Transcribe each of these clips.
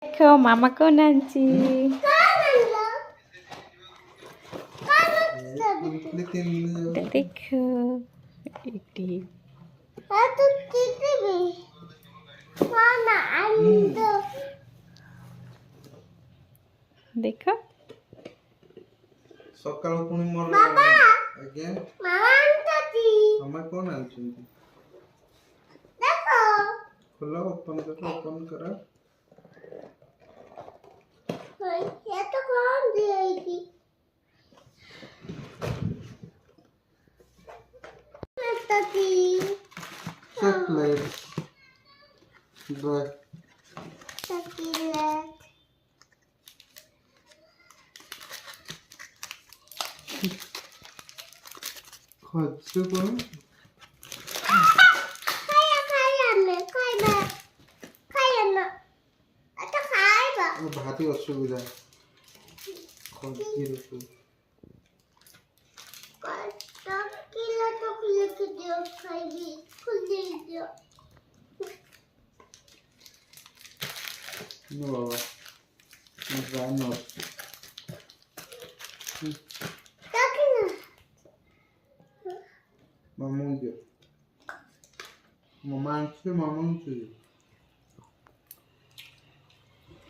देखो मामा कौन आंची देखो इटी देखो सकाळ पुणी मोर बाबा आज्ञा मामा आंटी मामा कोण आंटी देखो खोलो ओपन करो ये तो कौन दिएगी आंटी चॉकलेट चॉकलेट खाद्य कौन भारी असुविधा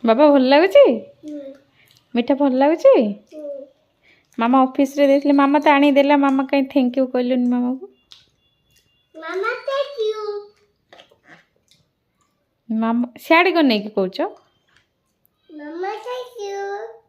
बाबा भल लगुच मीठा भल लगुच मामा ऑफिस रे देखले मामा तो आनी देला मामा कहीं थैंक यू कहलुनी मामा को मामा थैंक यू मामा सियाड़े को नहीं कि कहूच मामा थैंक यू